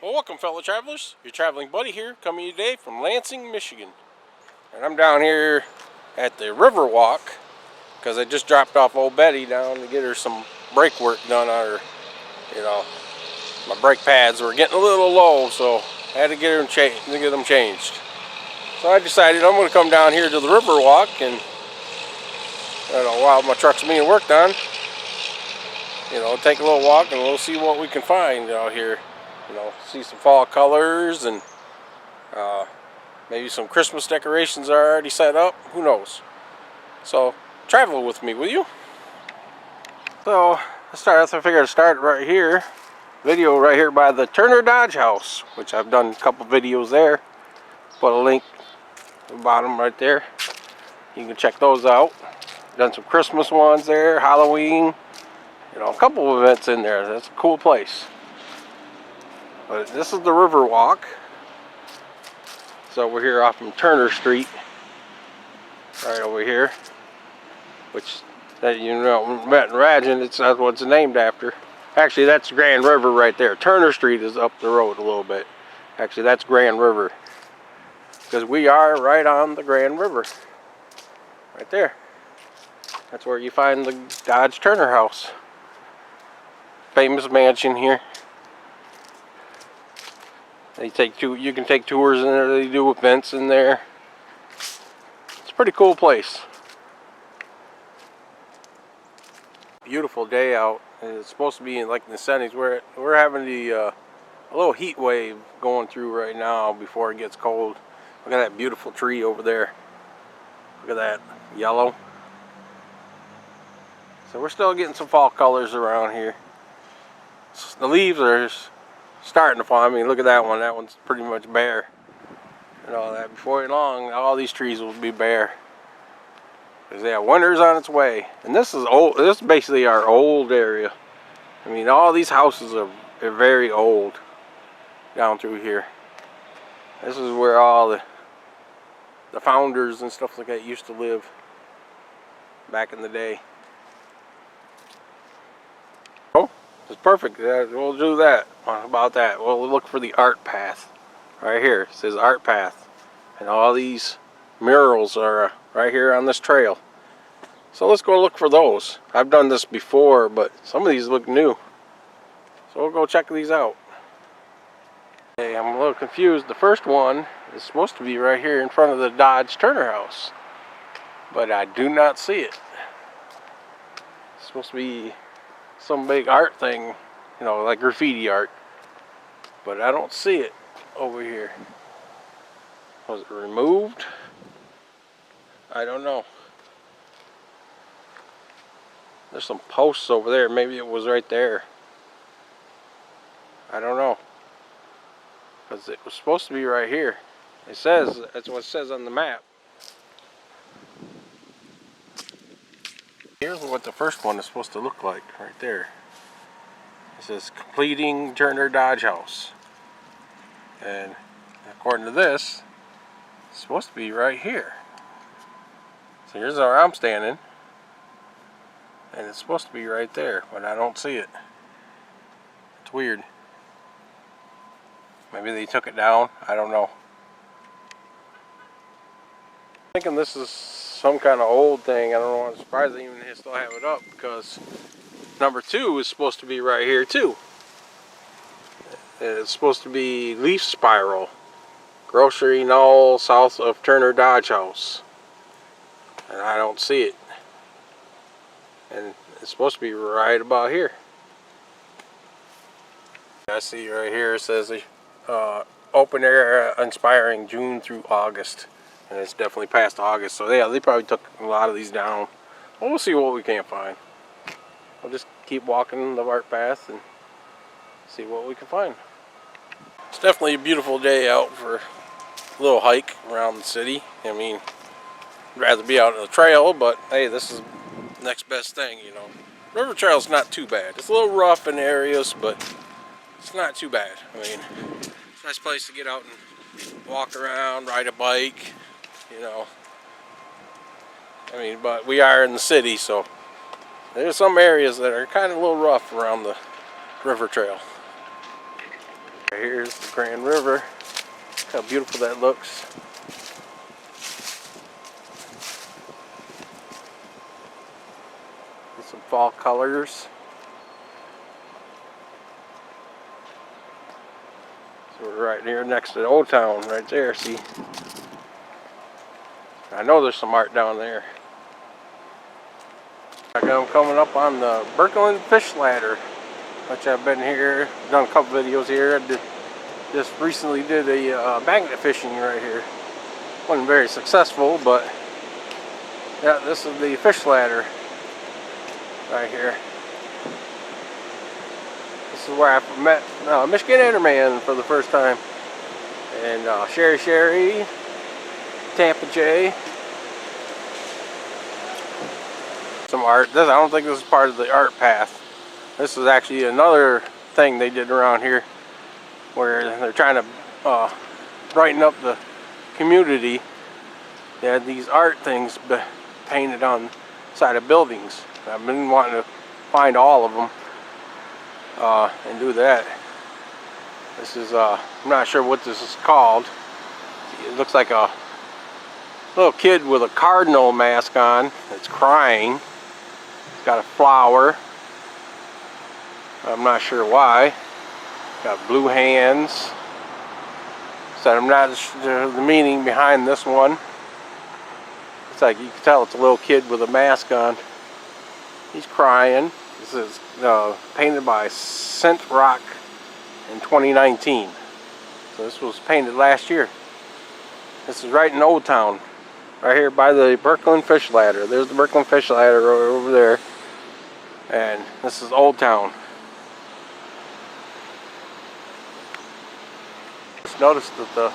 Well, welcome fellow travelers. Your traveling buddy here, coming to you today from Lansing, Michigan. And I'm down here at the river walk because I just dropped off old Betty down to get her some brake work done on her. My brake pads were getting a little low, so I had to get them changed. So I decided I'm going to come down here to the river walk and while my truck's being worked on, take a little walk and we'll see what we can find out here. See some fall colors and maybe some Christmas decorations are already set up. Who knows? So travel with me, will you? So I figured I'd start right here. Video right here by the Turner Dodge House, which I've done a couple videos there. Put a link at the bottom right there. You can check those out. Done some Christmas ones there, Halloween. A couple of events in there. That's a cool place. But this is the river walk. So we're here off from Turner Street, right over here, which that imagine that's what it's named after. Actually, that's Grand River right there. Turner Street is up the road a little bit. Actually, that's Grand River, because we are right on the Grand River, right there. That's where you find the Dodge Turner House, famous mansion here. You can take tours in there. They do events in there. It's a pretty cool place. Beautiful day out, and it's supposed to be in like the 70s. We're having a little heat wave going through right now before it gets cold. Look at that beautiful tree over there. Look at that yellow. So we're still getting some fall colors around here. The leaves are starting to fall. I mean, look at that one. That one's pretty much bare. And all that. Before long, all these trees will be bare. Because winter's on its way. And this is old. This is basically our old area. I mean, all these houses are very old down through here. This is where all the founders and stuff like that used to live back in the day. Oh, it's perfect. We'll do that. How about that? We'll look for the art path. Right here. It says art path. And all these murals are right here on this trail. So let's go look for those. I've done this before, but some of these look new. So we'll go check these out. Hey, I'm a little confused. The first one is supposed to be right here in front of the Dodge Turner House, but I do not see it. It's supposed to be some big art thing, like graffiti art, but I don't see it over here. Was it removed? I don't know. There's some posts over there. Maybe it was right there. I don't know. Because it was supposed to be right here. It says, that's what it says on the map. Here's what the first one is supposed to look like, right there. It says completing Turner Dodge House. And according to this, it's supposed to be right here. So here's where I'm standing. And it's supposed to be right there, but I don't see it. It's weird. Maybe they took it down. I don't know. I'm thinking this is some kind of old thing. I don't know. I'm surprised they even still have it up, because number 2 is supposed to be right here too. And it's supposed to be Leaf Spiral, Grocery Knoll, south of Turner Dodge House. And I don't see it. And it's supposed to be right about here. I see right here it says open air inspiring June through August. And it's definitely past August. So yeah, they probably took a lot of these down. Well, we'll see what we can find. We'll just keep walking the art path and see what we can find. It's definitely a beautiful day out for a little hike around the city. I mean, I'd rather be out on the trail, but hey, this is the next best thing, River trail's not too bad. It's a little rough in areas, but it's not too bad. I mean, it's a nice place to get out and walk around, ride a bike, I mean, but we are in the city, so there's some areas that are kind of a little rough around the river trail. Here's the Grand River. Look how beautiful that looks. With some fall colors. So we're right here next to the Old Town, right there. See, I know there's some art down there. I'm coming up on the Birkeland Fish Ladder, which I've been here, done a couple videos here. I just recently did a magnet fishing right here. Wasn't very successful, but yeah, this is the fish ladder right here. This is where I met Michigan Enterman for the first time, and Sherry, Tampa J. Some art. I don't think this is part of the art path. This is actually another thing they did around here where they're trying to brighten up the community. They had these art things painted on the side of buildings. I've been wanting to find all of them and do that. This is I'm not sure what this is called. It looks like a little kid with a cardinal mask on. It's crying. It's got a flower. I'm not sure why. Got blue hands. So I'm not sure the meaning behind this one. It's like you can tell it's a little kid with a mask on. He's crying. This is painted by Scent Rock in 2019. So this was painted last year. This is right in Old Town. Right here by the Birkeland Fish Ladder. There's the Birkeland Fish Ladder right over there. And this is Old Town. Just noticed that the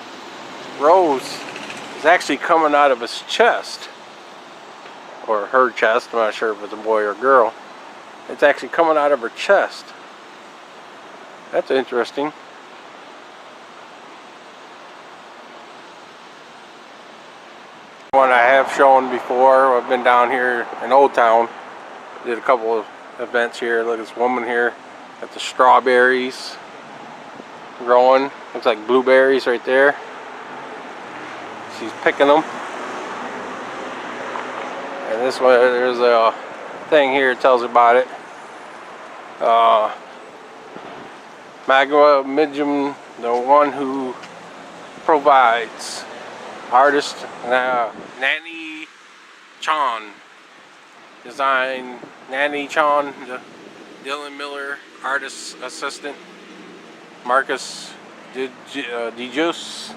rose is actually coming out of his chest. Or her chest. I'm not sure if it's a boy or a girl. It's actually coming out of her chest. That's interesting. One I have shown before. I've been down here in Old Town. Did a couple of events here. Look at this woman here at the strawberries growing. Looks like blueberries right there. She's picking them. And this one, there's a thing here that tells about it. Magua Midgem, the one who provides. Artist Nanny Chon. Design Nanny Chon. Dylan Miller, artist assistant. Marcus DeJuice.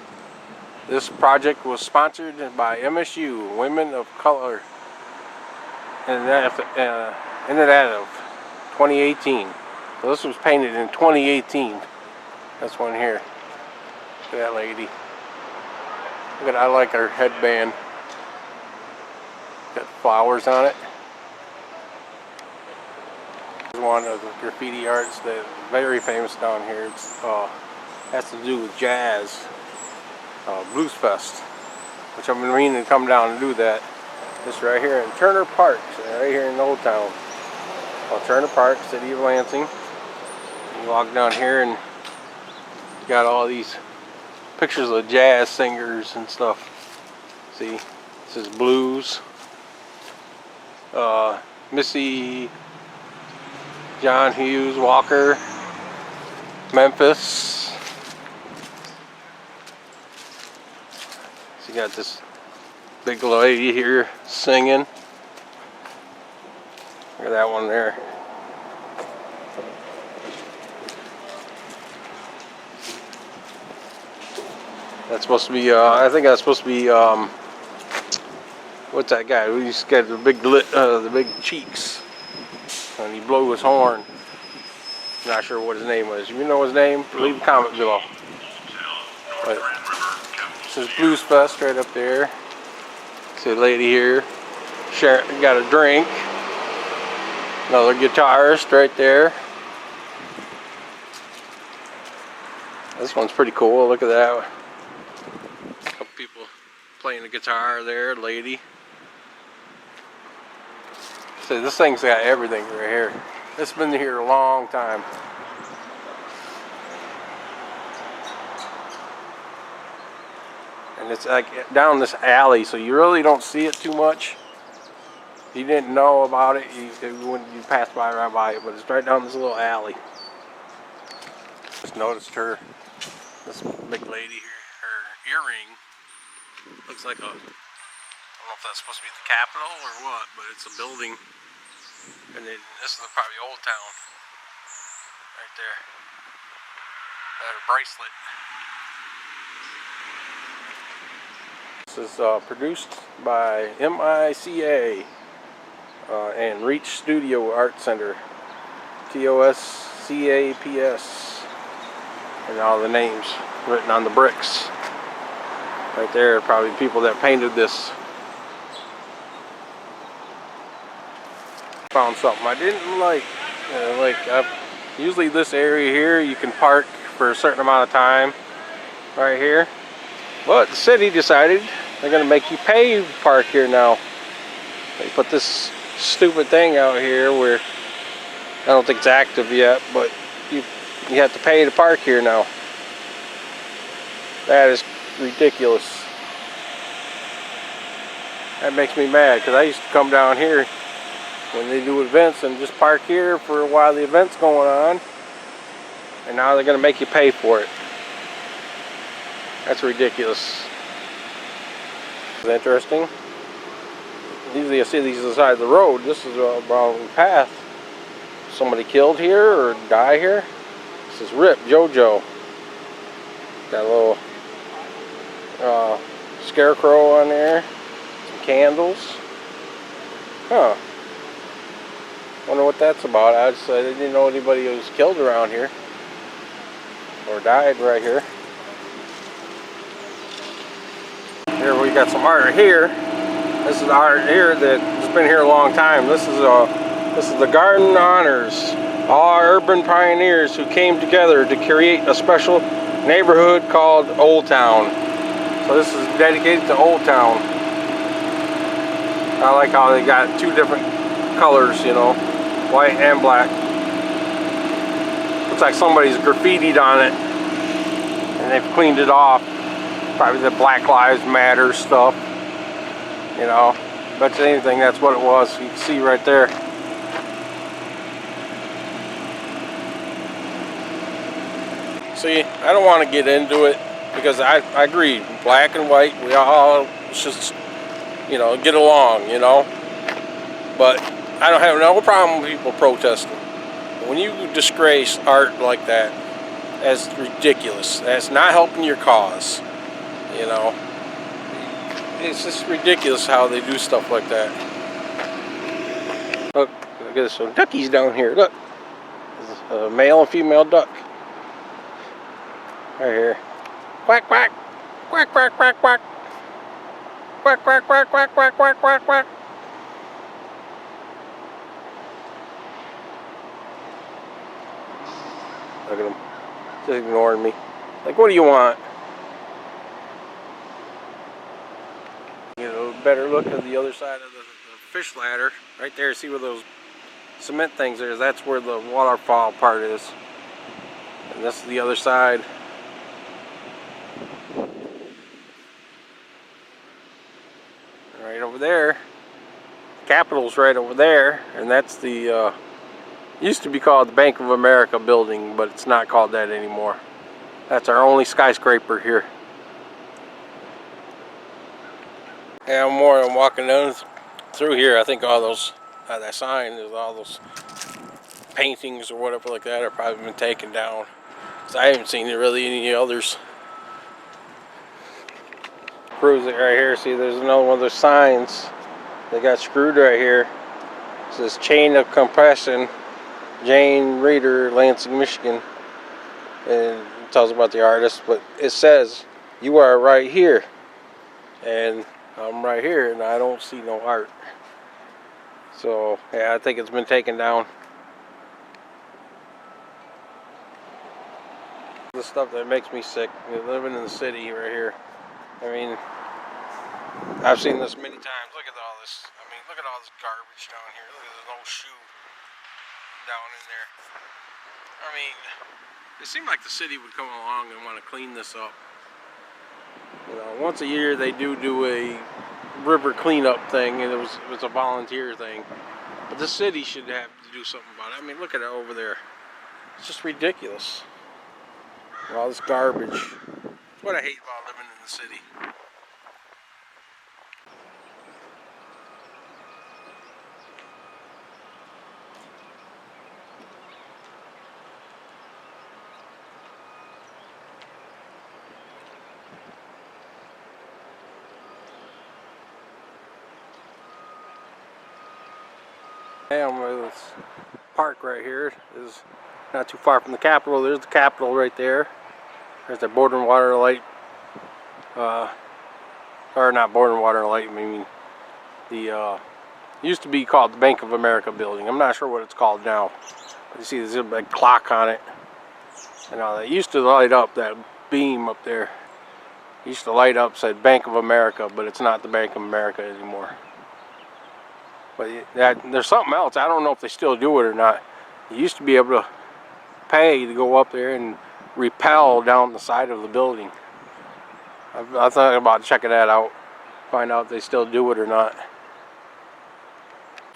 This project was sponsored by MSU Women of Color in that of 2018. So this was painted in 2018. This one here. Look at that lady. Look at, I like her headband. Got flowers on it. This is one of the graffiti arts that's very famous down here. It's has to do with jazz, Blues Fest, which I've been meaning to come down and do that. This right here in Turner Park, right here in Old Town. Well, Turner Park, city of Lansing. You walk down here and you got all these pictures of jazz singers and stuff. See, this is blues. Missy, John Hughes, Walker, Memphis. So you got this big lady here singing. Look at that one there. That's supposed to be, I think that's supposed to be, what's that guy? He's got the big cheeks. And he blew his horn. Not sure what his name was. If you know his name, leave a comment below. But this is Blues Fest right up there. See a lady here. Got a drink. Another guitarist right there. This one's pretty cool. Look at that. A couple people playing the guitar there, lady. So this thing's got everything right here. It's been here a long time. And it's like down this alley, so you really don't see it too much. If you didn't know about it, you pass right by it, but it's right down this little alley. Just noticed this big lady here, her earring looks like I don't know if that's supposed to be the Capitol or what, but it's a building. And then this is probably Old Town, right there. Her bracelet. This is produced by MICA and Reach Studio Art Center, TOSCAPS, and all the names written on the bricks. Right there are probably people that painted this. Found something I didn't like. Usually this area here you can park for a certain amount of time right here, but the city decided they're going to make you pay to park here now. They put this stupid thing out here where I don't think it's active yet, but you have to pay to park here now. That is ridiculous. That makes me mad, because I used to come down here when they do events and just park here for a while the event's going on, and now they're going to make you pay for it. That's ridiculous. It's interesting. Usually I see these on the side of the road. This is a wrong path. Somebody killed here or die here. This is Rip JoJo. Got a little scarecrow on there. Some candles. Huh. Wonder what that's about. I didn't know anybody was killed around here or died right here. Here we got some art here. This is art here that's been here a long time. This is the Garden Honors. All urban pioneers who came together to create a special neighborhood called Old Town. So this is dedicated to Old Town. I like how they got two different colors, you know, white and black. Looks like somebody's graffitied on it and they've cleaned it off. Probably the Black Lives Matter stuff, you know. Bet you anything that's what it was. You can see right there. See, I don't want to get into it because I agree, black and white, we all just, you know, get along, you know. But I don't have no problem with people protesting. When you disgrace art like that, that's ridiculous. That's not helping your cause, you know. It's just ridiculous how they do stuff like that. Look, there's some duckies down here. Look, there's a male and female duck. Right here. Quack, quack. Quack, quack, quack, quack. Quack, quack, quack, quack, quack, quack, quack, quack. Look at him. Just ignoring me. Like, what do you want? Get a better look at the other side of the fish ladder. Right there, see where those cement things are? That's where the waterfall part is. And this is the other side. Right over there. Capitol's right over there. And that's the, used to be called the Bank of America building, but it's not called that anymore. That's our only skyscraper here. Yeah, I'm walking down through here. I think all those, that sign, there's all those paintings or whatever like that have probably been taken down. Because I haven't seen really any others. Proves it right here. See, there's another one of those signs. They got screwed right here. It says chain of compression, Jane Reeder, Lansing, Michigan. And it tells about the artist, but it says, you are right here. And I'm right here and I don't see no art. So yeah, I think it's been taken down. The stuff that makes me sick, living in the city right here. I mean, I've seen this many times. Look at all this. I mean, look at all this garbage down here. Look at this old shoe down in there. I mean, it seemed like the city would come along and want to clean this up. You know, once a year they do a river cleanup thing, and it was a volunteer thing. But the city should have to do something about it. I mean, look at it over there. It's just ridiculous. All this garbage. That's what I hate about living in the city. And this park right here is not too far from the Capitol. There's the Capitol right there. There's the Board and Water Light, or not Board and Water Light, I mean the, used to be called the Bank of America building. I'm not sure what it's called now. But you see there's a big clock on it. And that used to light up, that beam up there. It used to light up, said Bank of America, but it's not the Bank of America anymore. But there's something else. I don't know if they still do it or not. You used to be able to pay to go up there and rappel down the side of the building. I thought about checking that out, find out if they still do it or not.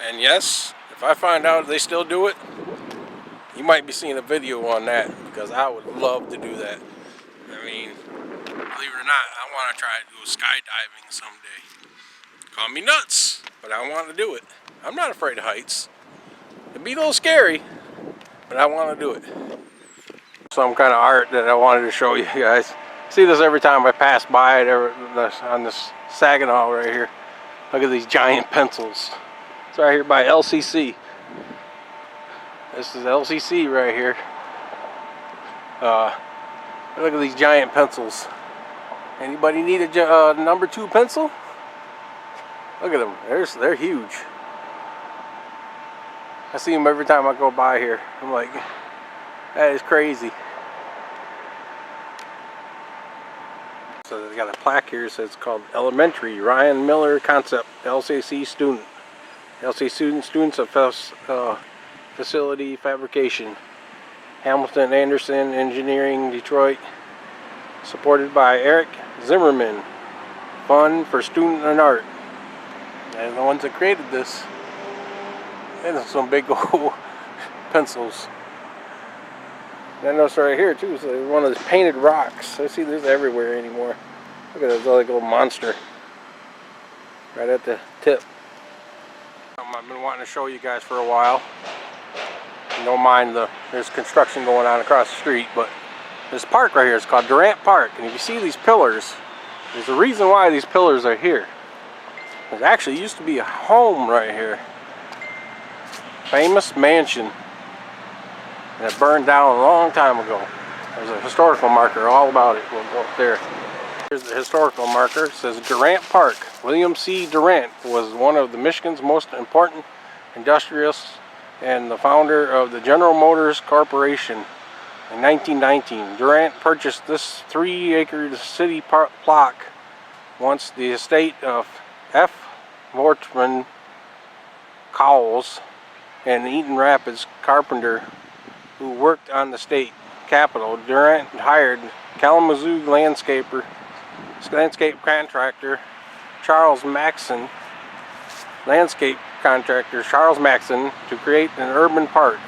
And yes, if I find out if they still do it, you might be seeing a video on that, because I would love to do that. I mean, believe it or not, I want to try to do skydiving someday. Call me nuts, but I want to do it. I'm not afraid of heights. It'd be a little scary, but I want to do it. Some kind of art that I wanted to show you guys. See this every time I pass by it on this Saginaw right here. Look at these giant pencils. It's right here by LCC. This is LCC right here. Look at these giant pencils. Anybody need a number 2 pencil? Look at them. They're huge. I see them every time I go by here. I'm like, that is crazy. So they got a plaque here that says it's called Elementary Ryan Miller Concept LCC Student. LCC Students of Facility Fabrication. Hamilton Anderson Engineering Detroit. Supported by Eric Zimmerman. Fund for Student and Art. And the ones that created this. And some big old pencils. And I notice right here too, so one of those painted rocks. I see this everywhere anymore. Look at this like little monster. Right at the tip. I've been wanting to show you guys for a while. Don't mind there's construction going on across the street, but this park right here is called Durant Park. And if you see these pillars, there's a reason why these pillars are here. There actually used to be a home right here. Famous mansion. And it burned down a long time ago. There's a historical marker all about it. We'll go up there. Here's the historical marker. It says Durant Park. William C. Durant was one of the Michigan's most important industrialists and the founder of the General Motors Corporation. In 1919, Durant purchased this 3-acre city plot once the estate of F. Mortman Cowles, an Eaton Rapids carpenter who worked on the state capitol. Durant hired Kalamazoo landscape contractor Charles Maxon to create an urban park.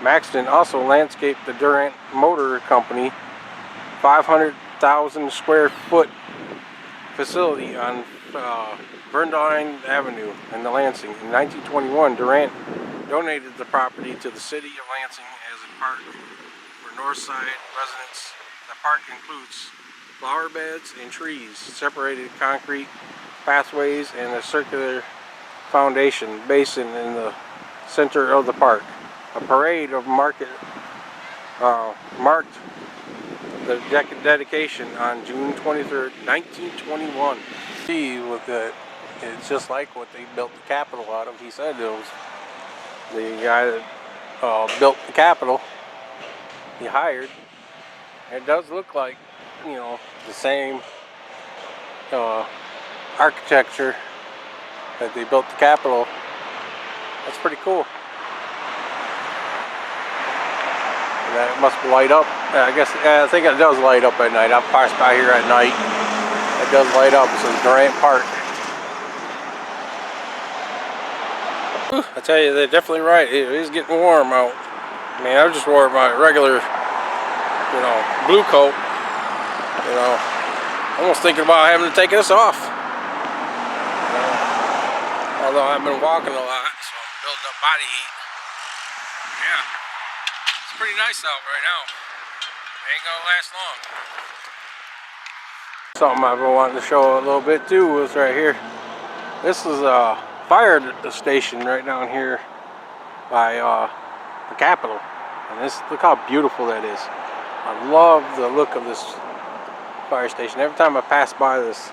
Maxton also landscaped the Durant Motor Company 500,000 square foot facility on Verndine Avenue in the Lansing. In 1921, Durant donated the property to the city of Lansing as a park for Northside residents. The park includes flower beds and trees, separated concrete pathways, and a circular foundation basin in the center of the park. A parade of marked the dedication on June 23rd, 1921. See, it's just like what they built the Capitol out of. He said it was the guy that built the Capitol. He hired. It does look like, you know, the same architecture that they built the Capitol. That's pretty cool. And that must light up. I think it does light up at night. I've passed by here at night. It does light up. It says Durant Park. I tell you, they're definitely right. It is getting warm out. I mean, I just wore my regular, blue coat. Almost thinking about having to take this off. Although I've been walking a lot, so I'm building up body heat. Yeah, it's pretty nice out right now. It ain't gonna last long. Something I've been wanting to show a little bit too is right here. This is a fire station right down here by the Capitol. And look how beautiful that is. I love the look of this fire station. Every time I pass by this,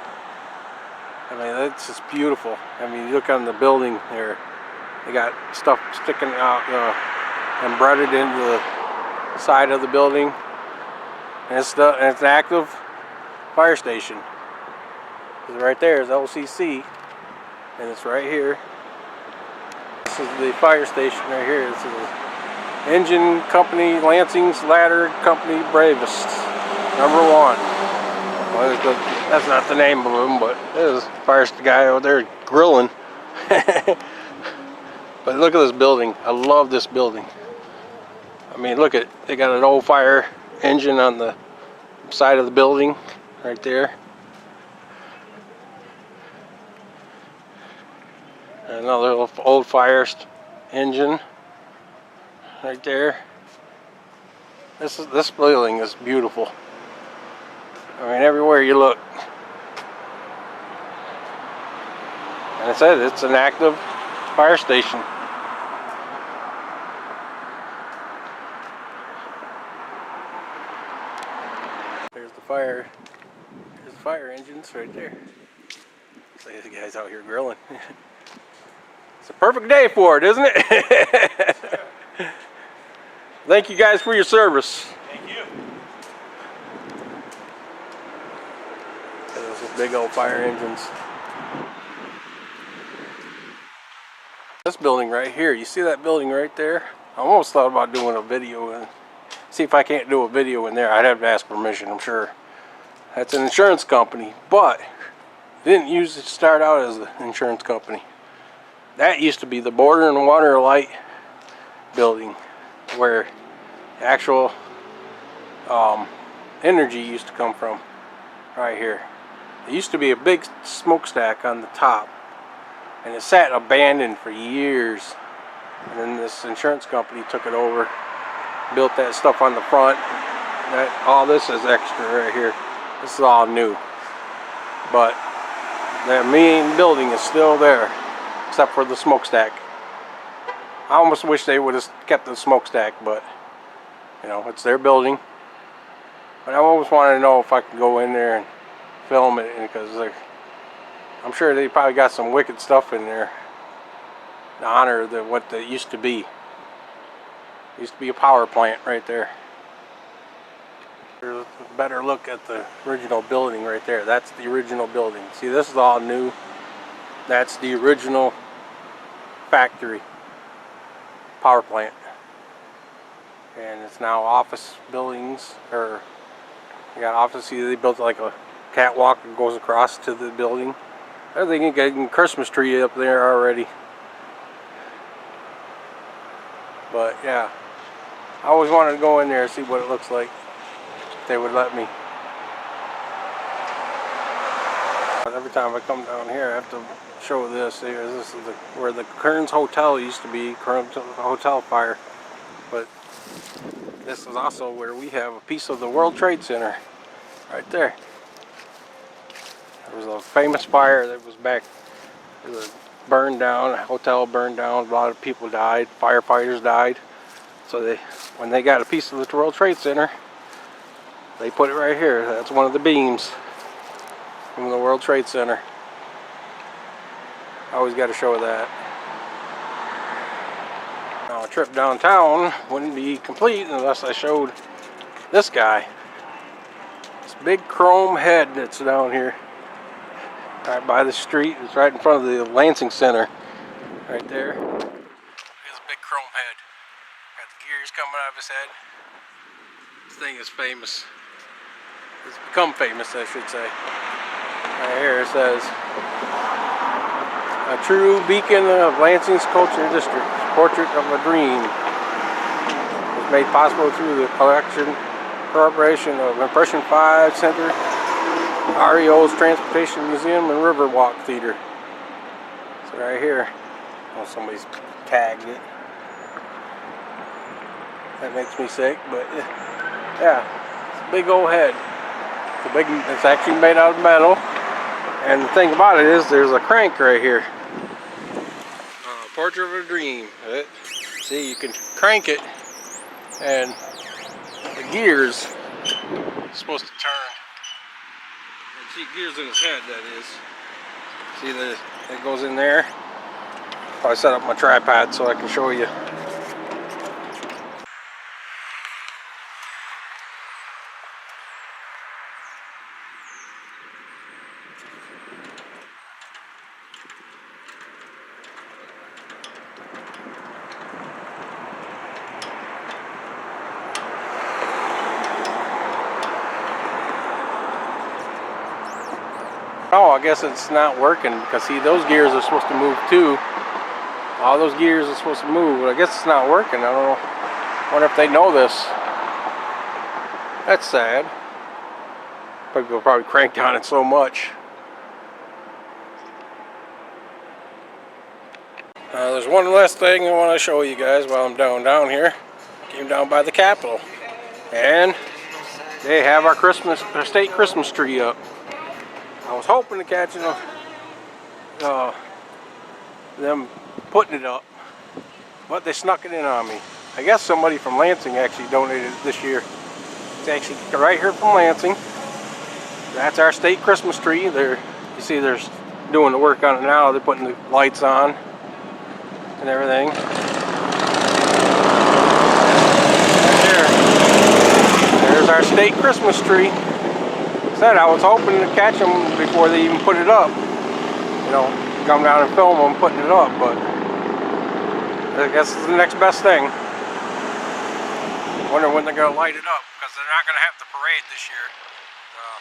I mean, it's just beautiful. I mean, you look on the building there, they got stuff sticking out, embedded into the side of the building. And it's an active fire station. Right there is LCC, and it's right here. This is the fire station right here. This is Engine Company, Lansing's Ladder Company Bravest, #1. Well, that's not the name of them, but there's a fire guy over there grilling. But look at this building. I love this building. I mean, look at, they got an old fire engine on the side of the building right there. Another old fire engine right there. This building is beautiful. I mean, everywhere you look. And I said it's an active fire station. There's the fire engines right there. So the guy's out here grilling. It's a perfect day for it, isn't it? Thank you guys for your service. Thank you. Those big old fire engines. This building right here, you see that building right there? I almost thought about doing a video and see if I can't do a video in there. I'd have to ask permission, I'm sure. That's an insurance company, but didn't use it to start out as an insurance company. That used to be the Border and Water Light building, where the actual energy used to come from. Right here. It used to be a big smokestack on the top, and it sat abandoned for years. And then this insurance company took it over, built that stuff on the front. All this is extra right here. This is all new, but the main building is still there, except for the smokestack. I almost wish they would have kept the smokestack, but it's their building. But I always wanted to know if I could go in there and film it, because I'm sure they probably got some wicked stuff in there to honor what they used to be. It used to be a power plant right there. Here's a better look at the original building right there. That's the original building. See, this is all new. That's the original factory power plant. And it's now office buildings, or you got office. See, they built like a catwalk that goes across to the building. I think you got a Christmas tree up there already. But yeah, I always wanted to go in there and see what it looks like, if they would let me. But every time I come down here, I have to show this. This is where the Kearns Hotel used to be, Kearns Hotel fire. But this is also where we have a piece of the World Trade Center, right there. There was a famous fire that was back, it was burned down, a hotel burned down, a lot of people died, firefighters died. So when they got a piece of the World Trade Center, they put it right here. That's one of the beams from the World Trade Center. I always got to show that. Now a trip downtown wouldn't be complete unless I showed this guy. This big chrome head that's down here, right by the street. It's right in front of the Lansing Center, right there. Look at this big chrome head. Got the gears coming out of his head. This thing is famous. It's become famous, I should say. Right here it says, a true beacon of Lansing's culture district, portrait of a dream. It was made possible through the cooperation of Impression 5 Center, REO's Transportation Museum, and Riverwalk Theater. So right here, oh, somebody's tagged it. That makes me sick, but yeah, it's a big old head. It's actually made out of metal. And the thing about it is, there's a crank right here. Portrait of a dream. See, you can crank it, and the gears are supposed to turn. See, gears in his head, that is. See, it goes in there. I set up my tripod so I can show you. Oh, I guess it's not working because see, those gears are supposed to move too. All those gears are supposed to move, but I guess it's not working. I don't know. Wonder if they know this. That's sad. People probably cranked on it so much. There's one last thing I want to show you guys while I'm down here. Came down by the Capitol, and they have our state Christmas tree up. I was hoping to catch them putting it up, but they snuck it in on me. I guess somebody from Lansing actually donated it this year. It's actually right here from Lansing. That's our state Christmas tree. You see they're doing the work on it now. They're putting the lights on and everything. Right there's our state Christmas tree. I was hoping to catch them before they even put it up. You know, come down and film them putting it up, but I guess it's the next best thing. Wonder when they're going to light it up, because they're not going to have the parade this year.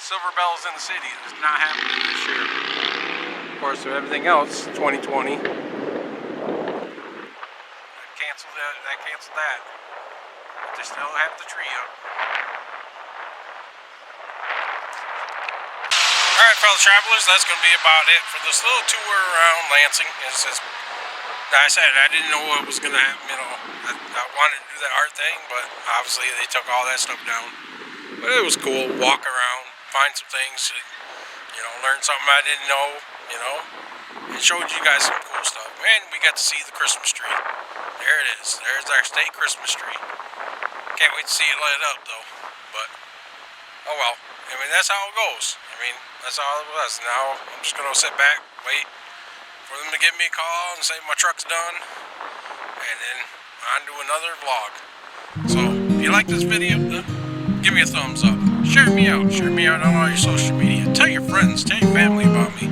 Silver Bells in the City is not happening this year. Of course, with everything else, 2020. That canceled that. But they still have the tree up. Alright, fellow travelers, that's going to be about it for this little tour around Lansing. As I said, I didn't know what was going to happen. You know, I wanted to do that art thing, but obviously they took all that stuff down. But it was cool. Walk around, find some things, you know, learn something I didn't know, you know. It showed you guys some cool stuff. And we got to see the Christmas tree. There it is. There's our state Christmas tree. Can't wait to see it light up, though. But, oh well. I mean, that's how it goes. I mean, that's all it was. Now, I'm just going to sit back, wait for them to give me a call and say my truck's done, and then on to another vlog. So, if you like this video, give me a thumbs up. Share me out on all your social media. Tell your friends, tell your family about me,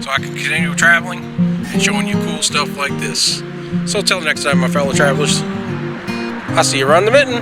so I can continue traveling and showing you cool stuff like this. So, till next time, my fellow travelers, I'll see you around the mitten.